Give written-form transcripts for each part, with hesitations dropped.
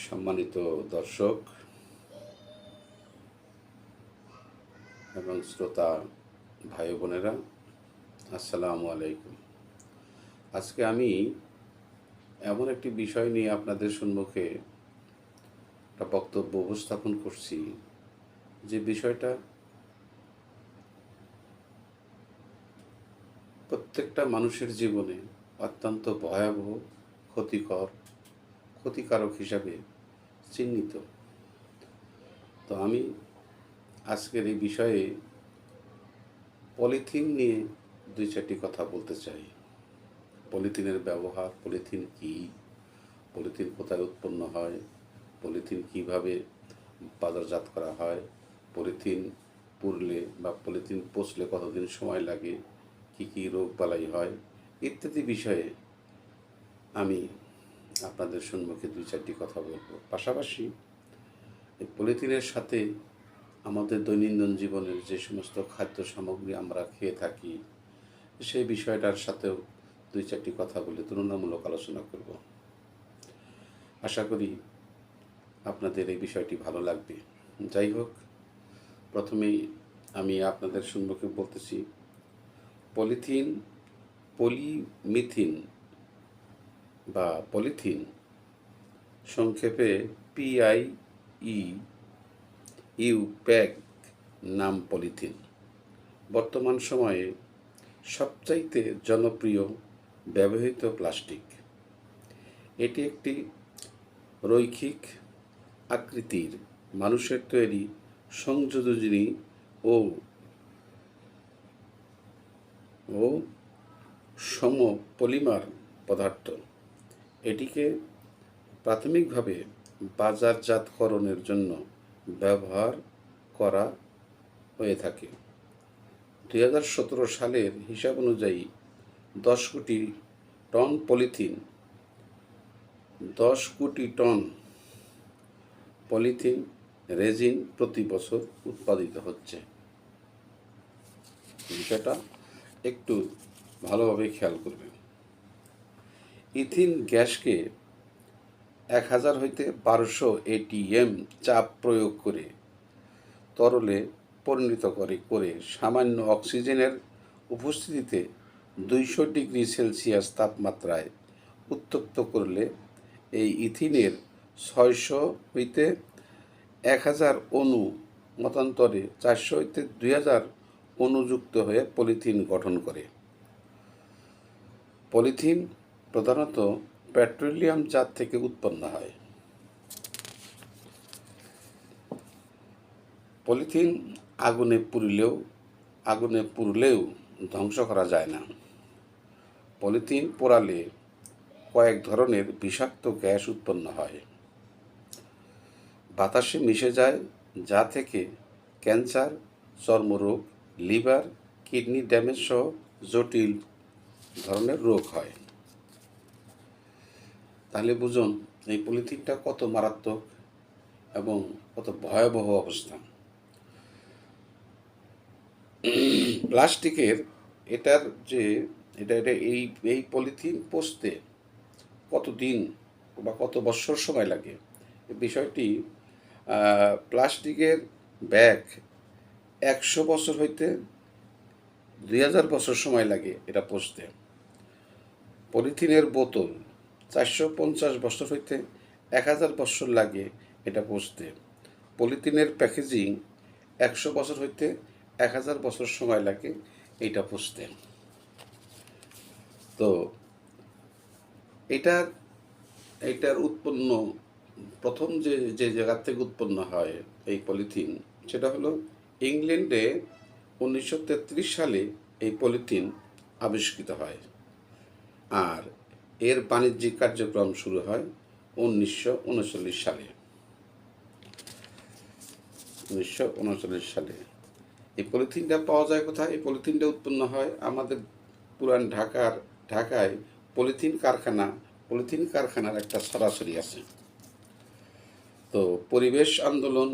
সম্মানিত দর্শক এবং শ্রোতা ভাই বোনেরা, আসসালামু আলাইকুম। আজকে আমি এমন একটি বিষয় নিয়ে আপনাদের সম্মুখে একটা বক্তব্য উপস্থাপন করছি, যে বিষয়টা প্রত্যেকটা মানুষের জীবনে অত্যন্ত ভয়াবহ, ক্ষতিকারক হিসাবে চিহ্নিত। তো আমি আজকের এই বিষয়ে পলিথিন নিয়ে দুই চারটি কথা বলতে চাই। পলিথিনের ব্যবহার, পলিথিন কী, পলিথিন কোথায় উৎপন্ন হয়, পলিথিন কিভাবে বাজারজাত করা হয়, পলিথিন পুড়লে বা পলিথিন পচলে কতদিন সময় লাগে, কি কি রোগ বালাই হয় ইত্যাদি বিষয়ে আমি আপনাদের সম্মুখে দুই চারটি কথা বলবো। পাশাপাশি এই পলিথিনের সাথে আমাদের দৈনন্দিন জীবনের যে সমস্ত খাদ্য সামগ্রী আমরা খেয়ে থাকি সেই বিষয়টার সাথেও দুই চারটি কথা বলে তুলনামূলক আলোচনা করব। আশা করি আপনাদের এই বিষয়টি ভালো লাগবে। যাই হোক, প্রথমেই আমি আপনাদের সম্মুখে বলতেছি, পলিথিন, পলিমিথিন বা পলিথিন, সংক্ষেপে PIEU প্যাক নাম পলিথিন, বর্তমান সময়ে সবচাইতে জনপ্রিয় ব্যবহৃত প্লাস্টিক। এটি একটি রৈখিক আকৃতির মানুষের তৈরি সংযোজনী ও সমপলিমার পদার্থ। এটিকে প্রাথমিকভাবে বাজারজাতকরণের জন্য ব্যবহার করা হয়ে থাকে। 2017 সালের হিসাব অনুযায়ী 10 কোটি টন পলিথিন 10 কোটি টন পলিথিন রেজিন প্রতি বছর উৎপাদিত হচ্ছে। বিষয়টা একটু ভালোভাবে খেয়াল করবেন। ইথিন গ্যাসকে 1000 হইতে 1200 ATM চাপ প্রয়োগ করে তরলে পরিণত করে সামান্য অক্সিজেনের উপস্থিতিতে 200 ডিগ্রি সেলসিয়াস তাপমাত্রায় উত্তপ্ত করলে এই ইথিনের 600 হইতে 1000 অণু মতান্তরে 400 হইতে 2000 অণুযুক্ত হয়ে পলিথিন গঠন করে। পলিথিন প্রধানত পেট্রোলিয়াম জাত থেকে উৎপন্ন হয়। পলিথিন আগুনে পুড়লেও ধ্বংস করা যায় না। পলিথিন পোড়ালে কয়েক ধরনের বিষাক্ত গ্যাস উৎপন্ন হয়, বাতাসে মিশে যায়, যা থেকে ক্যান্সার, চর্মরোগ, লিভার, কিডনি ড্যামেজ সহ জটিল ধরনের রোগ হয়। তাহলে বুঝুন এই পলিথিনটা কত মারাত্মক এবং কত ভয়াবহ অবস্থা। প্লাস্টিকের এটার যে এটা এই পলিথিন পচতে কতদিন বা কত বছর সময় লাগে, এই বিষয়টি প্লাস্টিকের ব্যাগ 100 বছর হইতে 2000 বছর সময় লাগে এটা পচতে। পলিথিনের বোতল 450 বছর হইতে 1000 বছর লাগে এটা পচতে। পলিথিনের প্যাকেজিং 100 বছর হইতে 1000 বছর সময় লাগে এইটা পচতে। তো এইটার উৎপন্ন প্রথম যে জায়গা থেকে উৎপন্ন হয় এই পলিথিন, সেটা হলো ইংল্যান্ডে 1933 সালে এই পলিথিন আবিষ্কৃত হয়, আর এর বাণিজ্যিক কার্যক্রম শুরু হয় 1939 সালে। 1939 সালে এই পলিথিনটা পাওয়া যায় কোথায়? এই পলিথিনটা উৎপন্ন হয় আমাদের পুরান ঢাকায় পলিথিন কারখানার একটা সরাসরি আছে। তো পরিবেশ আন্দোলন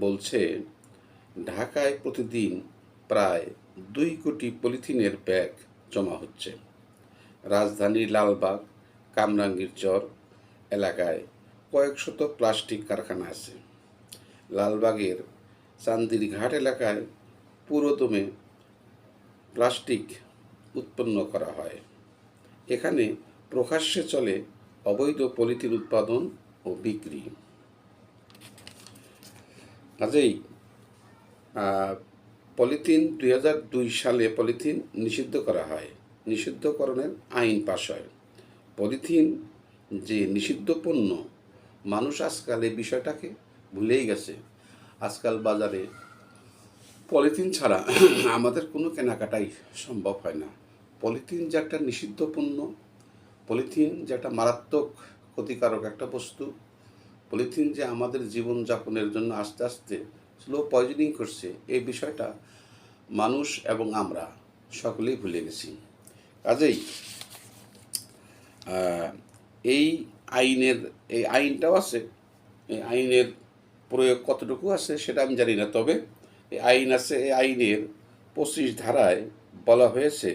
বলছে ঢাকায় প্রতিদিন প্রায় 2 কোটি পলিথিনের ব্যাগ জমা হচ্ছে। রাজধানীর লালবাগ, কামরাঙ্গীরচর এলাকায় কয়েক শত প্লাস্টিক কারখানা আছে। লালবাগের চান্দির ঘাট এলাকায় পুরোদমে প্লাস্টিক উৎপন্ন করা হয়। এখানে প্রকাশ্যে চলে অবৈধ পলিথিন উৎপাদন ও বিক্রি। কাজেই পলিথিন 2002 সালে পলিথিন নিষিদ্ধ করা হয়, নিষিদ্ধকরণের আইন পাশ হয়। পলিথিন যে নিষিদ্ধ পণ্য, মানুষ আজকাল এই বিষয়টাকে ভুলেই গেছে। আজকাল বাজারে পলিথিন ছাড়া আমাদের কোনো কেনাকাটাই সম্ভব হয় না। পলিথিন যে একটা নিষিদ্ধ পণ্য, পলিথিন যে একটা মারাত্মক ক্ষতিকারক একটা বস্তু, পলিথিন যে আমাদের জীবনযাপনের জন্য আস্তে আস্তে স্লো পয়জনিং করছে, এই বিষয়টা মানুষ এবং আমরা সকলেই ভুলে গেছি। কাজেই এই আইনটাও আছে, এই আইনের প্রয়োগ কতটুকু আছে সেটা আমি জানি না। তবে এই আইন আছে, এই আইনের 25 ধারায় বলা হয়েছে,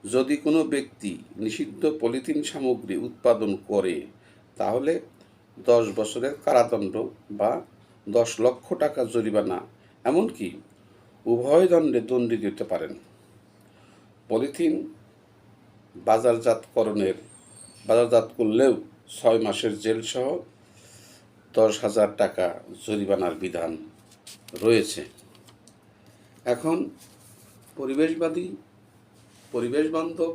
যদি কোনো ব্যক্তি নিষিদ্ধ পলিথিন সামগ্রী উৎপাদন করে তাহলে 10 বছরের কারাদণ্ড বা 10 লক্ষ টাকা জরিমানা, এমনকি উভয় দণ্ডে দণ্ডিত হতে পারেন। পলিথিন বাজারজাত করলেও 6 মাসের জেল সহ 10,000 টাকা জরিমানার বিধান রয়েছে। এখন পরিবেশ বান্ধব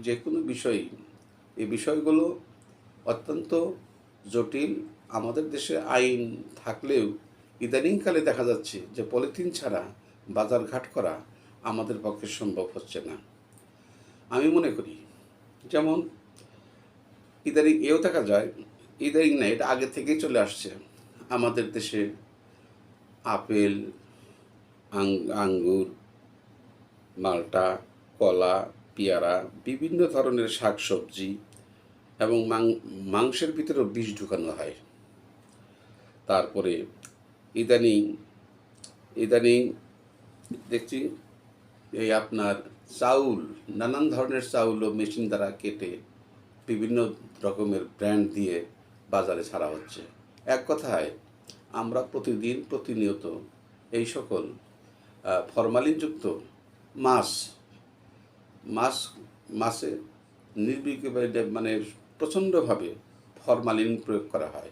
যে কোনো বিষয়ই, এই বিষয়গুলো অত্যন্ত জটিল। আমাদের দেশে আইন থাকলেও ইদানিংকালে দেখা যাচ্ছে যে পলিথিন ছাড়া বাজারঘাট করা আমাদের পক্ষে সম্ভব হচ্ছে না। আমি মনে করি, যেমন ইদানিং এও দেখা যায়, ইদানিং না, এটা আগে থেকেই চলে আসছে, আমাদের দেশে আপেল, আঙ্গুর, মাল্টা, কলা, পেয়ারা, বিভিন্ন ধরনের শাকসবজি এবং মাংসের ভিতরেও বিষ ঢুকানো হয়। তারপরে ইদানিং দেখছি এই আপনার চাউল, নানান ধরনের চাউলও মেশিন দ্বারা কেটে বিভিন্ন রকমের ব্র্যান্ড দিয়ে বাজারে ছাড়া হচ্ছে। এক কথায় আমরা প্রতিনিয়ত এই সকল ফরমালিনযুক্ত মাছে মানে প্রচণ্ডভাবে ফরমালিন প্রয়োগ করা হয়,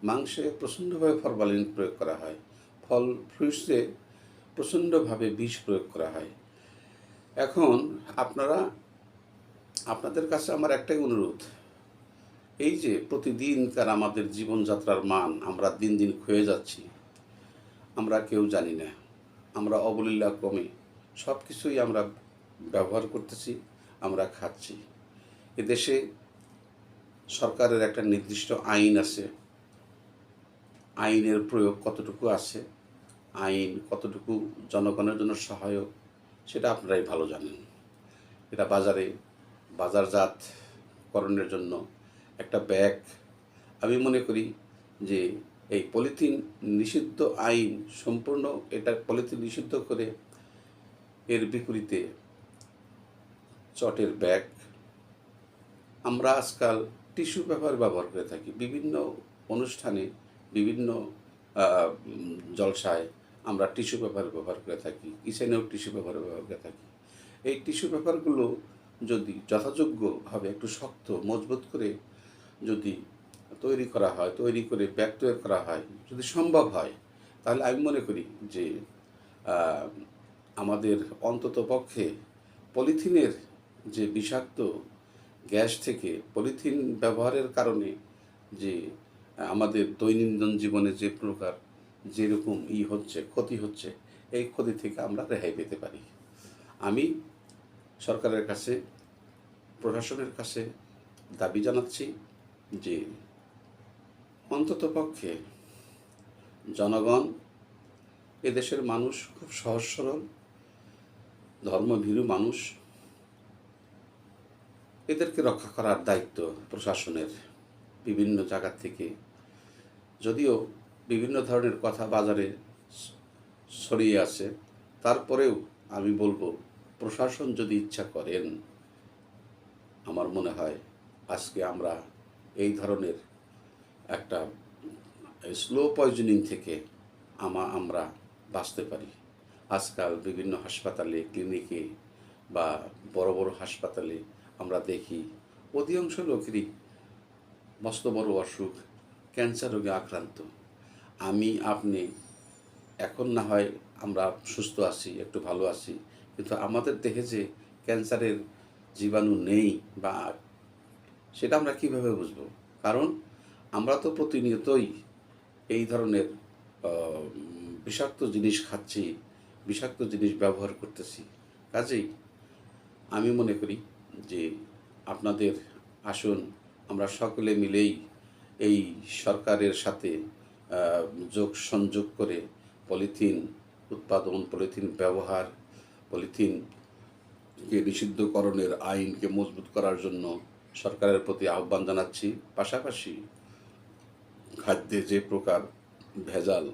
মাংসে প্রচণ্ডভাবে ফরমালিন প্রয়োগ করা হয়, ফল ফ্রুটসে প্রচণ্ডভাবে বিষ প্রয়োগ করা হয়। এখন আপনাদের কাছে আমার একটাই অনুরোধ, এই যে প্রতিদিনকার আমাদের জীবনযাত্রার মান আমরা দিন দিন ক্ষয়ে যাচ্ছি, আমরা কেউ জানি না, আমরা অবলীলা ক্রমে সব কিছুই আমরা ব্যবহার করতেছি, আমরা খাচ্ছি। এদেশে সরকারের একটা নির্দিষ্ট আইন আছে, আইনের প্রয়োগ কতটুকু আছে, আইন কতটুকু জনগণের জন্য সহায়ক, সেটা আপনারাই ভালো জানেন। এটা বাজারজাতকরণের জন্য একটা ব্যাগ, আমি মনে করি যে এই পলিথিন নিষিদ্ধ আইন সম্পূর্ণ, এটা পলিথিন নিষিদ্ধ করে এর বিপরীতে চটের ব্যাগ, আমরা আজকাল টিস্যু পেপার ব্যবহার করে থাকি, বিভিন্ন অনুষ্ঠানে, বিভিন্ন জলসায় আমরা টিস্যু পেপার ব্যবহার করে থাকি, কিচেনেও টিস্যু পেপার ব্যবহার করে থাকি। এই টিস্যু পেপারগুলো যদি যথাযোগ্যভাবে একটু শক্ত মজবুত করে যদি তৈরি করে ব্যাগ তৈরি করা হয়, যদি সম্ভব হয়, তাহলে আমি মনে করি যে আমাদের অন্তত পক্ষে পলিথিনের যে বিষাক্ত গ্যাস থেকে, পলিথিন ব্যবহারের কারণে যে আমাদের দৈনন্দিন জীবনে যে প্রকার যেরকম ক্ষতি হচ্ছে, এই ক্ষতি থেকে আমরা রেহাই পেতে পারি। আমি সরকারের কাছে, প্রশাসনের কাছে দাবি জানাচ্ছি যে অন্তত পক্ষে জনগণ, এদেশের মানুষ খুব সহজ সরল, ধর্মভীরু মানুষ, এদেরকে রক্ষা করার দায়িত্ব প্রশাসনের। বিভিন্ন জায়গা থেকে যদিও বিভিন্ন ধরনের কথা বাজারে ছড়িয়ে আছে, তারপরেও আমি বলবো, প্রশাসন যদি ইচ্ছা করেন, আমার মনে হয় আজকে আমরা এই ধরনের একটা স্লো পয়জনিং থেকে আমরা বাঁচতে পারি। আজকাল বিভিন্ন হাসপাতালে, ক্লিনিকে বা বড় বড় হাসপাতালে আমরা দেখি অধিকাংশ লোকেরই মস্ত বড় অসুখ, ক্যান্সার রোগে আক্রান্ত। আমি আপনি এখন না হয় আমরা সুস্থ আছি, একটু ভালো আছি, কিন্তু আমাদের দেহে যে ক্যান্সারের জীবাণু নেই বা সেটা আমরা কীভাবে বুঝবো? কারণ আমরা তো প্রতিনিয়তই এই ধরনের বিষাক্ত জিনিস খাচ্ছি, বিষাক্ত জিনিস ব্যবহার করতেছি। কাজেই আমি মনে করি যে আপনাদের আসুন আমরা সকলে মিলেই এই সরকারের সাথে যোগ সংযোগ করে পলিথিন উৎপাদন, পলিথিন ব্যবহার, পলিথিনকে নিষিদ্ধকরণের আইনকে মজবুত করার জন্য সরকারের প্রতি আহ্বান জানাচ্ছি। পাশাপাশি খাদ্যে যে প্রকার ভেজাল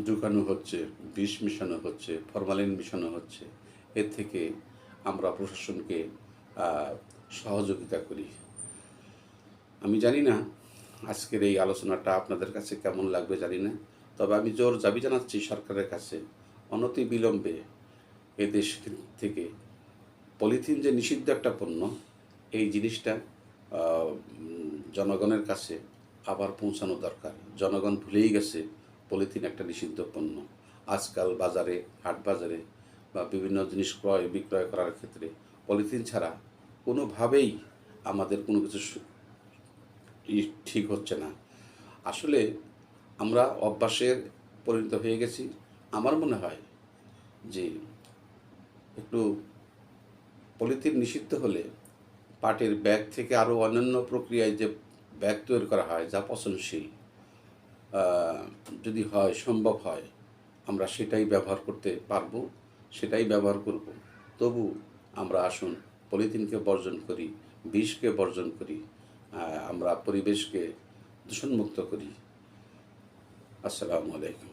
ঢুকানো হচ্ছে, বিষ মিশানো হচ্ছে, ফরমালিন মিশানো হচ্ছে, এর থেকে আমরা প্রশাসনকে সহযোগিতা করি। আমি জানি না আজকের এই আলোচনাটা আপনাদের কাছে কেমন লাগবে জানি না, তবে আমি জোর দাবি জানাচ্ছি সরকারের কাছে অনতি বিলম্বে এদেশ থেকে পলিথিন যে নিষিদ্ধ একটা পণ্য, এই জিনিসটা জনগণের কাছে আবার পৌঁছানো দরকার। জনগণ ভুলেই গেছে পলিথিন একটা নিষিদ্ধ পণ্য। আজকাল বাজারে, হাট বাজারে বা বিভিন্ন জিনিস ক্রয় বিক্রয় করার ক্ষেত্রে পলিথিন ছাড়া কোনোভাবেই আমাদের কোনো কিছু ঠিক হচ্ছে না। আসলে আমরা অভ্যাসের পরিণত হয়ে গেছি। আমার মনে হয় যে একটু পলিথিন নিষিদ্ধ হলে পাটের ব্যাগ থেকে আরও অন্যান্য প্রক্রিয়ায় যে ব্যাগ তৈরি করা হয় যা পচনশীল, যদি হয়, সম্ভব হয়, আমরা সেটাই ব্যবহার করতে পারবো, সেটাই ব্যবহার করব। তবু আমরা আসুন পলিথিনকে বর্জন করি, বিষকে বর্জন করি, আমরা পরিবেশকে দূষণমুক্ত করি। আসসালামু আলাইকুম।